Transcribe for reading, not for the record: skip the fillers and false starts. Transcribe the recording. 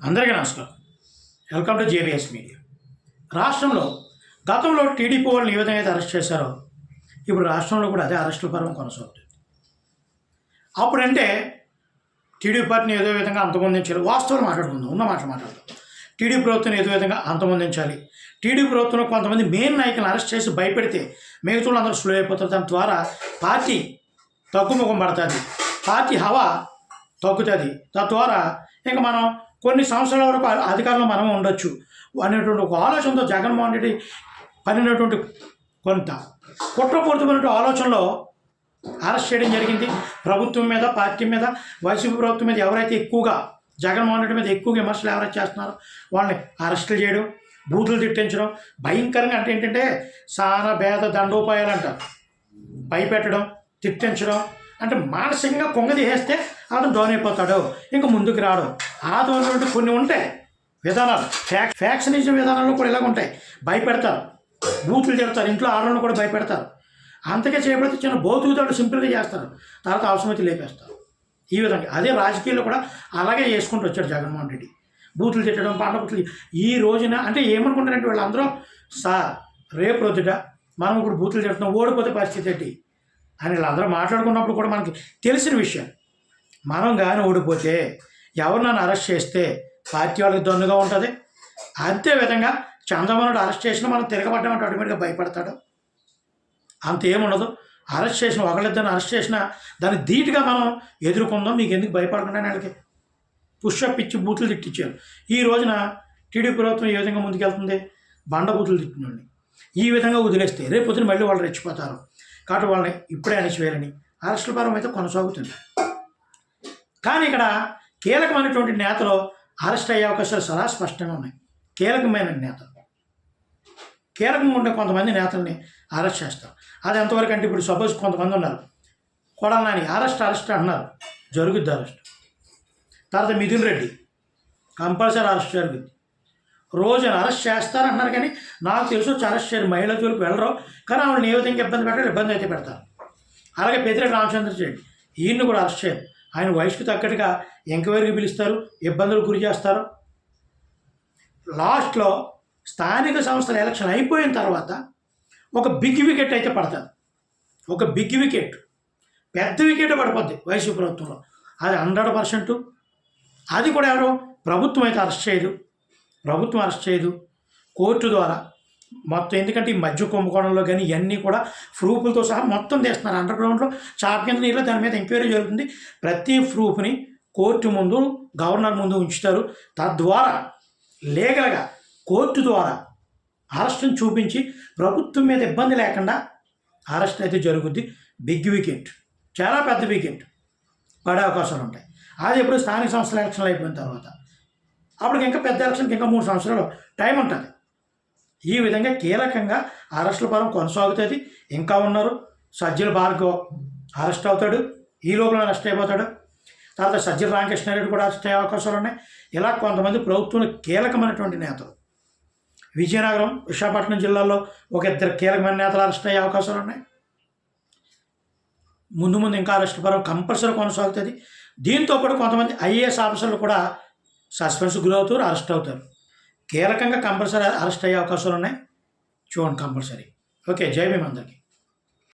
అందరికీ నమస్కారం. Welcome to JBS media. రాష్ట్రంలో గతంలో టీడీపీ వాళ్ళని ఏ విధంగా అయితే అరెస్ట్ చేశారో ఇప్పుడు రాష్ట్రంలో కూడా అదే అరెస్టుల పర్వం కొనసాగుతుంది. అప్పుడంటే టీడీపీ పార్టీని ఏదో విధంగా అంతమొందించాలి. వాస్తవాలు మాట్లాడుకుందాం, ఉన్న మాటలు మాట్లాడదాం. టీడీపీ ప్రభుత్వం ఏదో విధంగా అంతమొందించాలి. టీడీపీ ప్రభుత్వంలో కొంతమంది మెయిన్ నాయకులను అరెస్ట్ చేసి భయపెడితే మిగతా అందరూ స్లో అయిపోతారు. దాని ద్వారా పార్టీ తగ్గుముఖం పడుతుంది, పార్టీ హవా తగ్గుతుంది. తద్వారా ఇంకా మనం కొన్ని సంవత్సరాల వరకు అధికారంలో మనం ఉండొచ్చు అనేటువంటి ఒక ఆలోచనతో జగన్మోహన్ రెడ్డి పనినటువంటి కొంత కుట్రపూరితమైనటువంటి ఆలోచనలో అరెస్ట్ చేయడం జరిగింది. ప్రభుత్వం మీద, పార్టీ మీద, వైసీపీ ప్రభుత్వం మీద ఎవరైతే ఎక్కువగా జగన్మోహన్ రెడ్డి మీద ఎక్కువగా విమర్శలు ఎవరైతే చేస్తున్నారో వాళ్ళని అరెస్టులు చేయడం, బూతులు తిట్టించడం, భయంకరంగా అంటే ఏంటంటే సాన భేద దండోపాయాలు అంటారు. భయపెట్టడం, తిట్టించడం, అంటే మానసికంగా కొంగదీసేస్తే అతను డౌన్ అయిపోతాడు, ఇంకా ముందుకు రాడు. ఆదమైనటువంటి కొన్ని ఉంటాయి విధానాలు, ఫ్యాక్షనిజం విధానాలు కూడా ఇలాగ ఉంటాయి. భయపెడతారు, బూతులు తిడతారు, ఇంట్లో ఆడవాళ్ళని కూడా భయపెడతారు. అంతకే చేయబడితే చిన్న బోతుకుతాడు సింపుల్గా చేస్తారు, తర్వాత అవసరమైతే లేపేస్తారు. ఈ విధంగా అదే రాజకీయాల్లో కూడా అలాగే చేసుకుంటూ వచ్చాడు జగన్మోహన్ రెడ్డి. బూతులు తిట్టడం, పండబూతులు. ఈ రోజున అంటే ఏమనుకుంటారంటే వీళ్ళందరూ సార్ రేపు రొద్దుట మనం ఇప్పుడు బూతులు తిడుతున్నాం, ఓడిపోతే పరిస్థితి ఏంటి అని వీళ్ళందరూ మాట్లాడుకున్నప్పుడు కూడా మనకి తెలిసిన విషయం. మనం కానీ ఓడిపోతే ఎవరు నన్ను అరెస్ట్ చేస్తే పార్టీ వాళ్ళకి దన్నుగా ఉంటుంది. అంతే విధంగా చంద్రబాబు అరెస్ట్ చేసినా మనం తిరగబడ్డామంటే ఆటోమేటిక్గా భయపడతాడు. అంత ఏముండదు. అరెస్ట్ చేసిన ఒకళ్ళిద్దరిని అరెస్ట్ చేసినా దాన్ని ధీటుగా మనం ఎదుర్కొందాం, మీకు ఎందుకు భయపడకుండా వాళ్ళకి పుష్అప్ ఇచ్చి బూతులు తిట్టించారు. ఈ రోజున టీడీపీ ప్రభుత్వం ఏ విధంగా ముందుకెళ్తుంది? బండ బూతులు తిట్టినండి ఈ విధంగా వదిలేస్తే రేపు పొద్దున మళ్ళీ వాళ్ళు రెచ్చిపోతారు. కాబట్టి వాళ్ళని ఇప్పుడే అణిచివేయాలని అరెస్టుల పరం అయితే కొనసాగుతుంది. కానీ ఇక్కడ కీలకమైనటువంటి నేతలు అరెస్ట్ అయ్యే అవకాశాలు చాలా స్పష్టంగా ఉన్నాయి. కీలకమైన నేతలు, కీలకంగా ఉండే కొంతమంది నేతల్ని అరెస్ట్ చేస్తారు. అది ఎంతవరకు అంటే ఇప్పుడు సపోజ్ కొంతమంది ఉన్నారు, కొడాలి నాని అరెస్ట్ అంటున్నారు, జరుగుద్ది అరెస్ట్. తర్వాత మిథున్ రెడ్డి కంపల్సరీ అరెస్ట్ జరుగుద్ది. రోజున అరెస్ట్ చేస్తారంటున్నారు కానీ నాకు తెలుసు అరెస్ట్ చేయరు, మహిళా జోలికి వెళ్ళరు. కానీ ఆవిడని ఏ విధంగా ఇబ్బంది పెట్టారు, ఇబ్బంది అయితే పెడతారు. అలాగే పెద్దిరెడ్డి రామచంద్రరెడ్డి ఈయన్ని కూడా అరెస్ట్ చేయరు. ఆయన వయసుకు తగ్గట్టుగా ఎంక్వైరీకి పిలుస్తారు, ఇబ్బందులకు గురి చేస్తారు. లాస్ట్లో స్థానిక సంస్థల ఎలక్షన్ అయిపోయిన తర్వాత ఒక బిగ్ వికెట్ అయితే పడుతుంది. ఒక బిగ్ వికెట్, పెద్ద వికెట్ పడిపోద్ది వైసీపీ ప్రభుత్వంలో. అది 100%. అది కూడా ఎవరు ప్రభుత్వం అయితే అరెస్ట్ చేయదు, ప్రభుత్వం అరెస్ట్ చేయదు, కోర్టు ద్వారా మొత్తం. ఎందుకంటే ఈ మధ్య కుంభకోణంలో కానీ ఇవన్నీ కూడా ప్రూఫ్లతో సహా మొత్తం తీస్తున్నారు. అండర్గ్రౌండ్లో చాప కింద నీళ్ళు దాని మీద ఎంక్వైరీ జరుగుతుంది. ప్రతి ప్రూఫ్ని కోర్టు ముందు, గవర్నర్ ముందు ఉంచుతారు. తద్వారా లీగల్గా కోర్టు ద్వారా అరెస్ట్ని చూపించి ప్రభుత్వం మీద ఇబ్బంది లేకుండా అరెస్ట్ అయితే జరుగుద్ది. బిగ్ వికెట్, చాలా పెద్ద వికెట్ పడే అవకాశాలు ఉంటాయి. అది ఎప్పుడు స్థానిక సంస్థల ఎలక్షన్లు అయిపోయిన తర్వాత. అప్పటికి ఇంకా పెద్ద ఎలక్షన్కి ఇంకా 3 సంవత్సరాలు టైం ఉంటుంది. ఈ విధంగా కీలకంగా అరెస్టుల పరం కొనసాగుతుంది. ఇంకా ఉన్నారు. సజ్జల భార్గవ్ అరెస్ట్ అవుతాడు, ఈ లోపల అరెస్ట్ అయిపోతాడు. తర్వాత సజ్జల రామకృష్ణారెడ్డి కూడా అరెస్ట్ అయ్యే అవకాశాలు ఉన్నాయి. ఇలా కొంతమంది ప్రభుత్వంలో కీలకమైనటువంటి నేతలు, విజయనగరం, విశాఖపట్నం జిల్లాల్లో ఒక 2 కీలకమైన నేతలు అరెస్ట్ అయ్యే అవకాశాలు ఉన్నాయి. ముందు ముందు ఇంకా అరెస్ట్ పరం కంపల్సరీ కొనసాగుతుంది. దీంతో పాటు కొంతమంది ఐఏఎస్ ఆఫీసర్లు కూడా సస్పెన్స్ గురవుతారు, అరెస్ట్ అవుతారు. కీలకంగా కంపల్సరీ అరెస్ట్ అయ్యే అవకాశాలు ఉన్నాయి. చూడండి కంపల్సరీ. ఓకే, జై భీమ్ అందరికీ.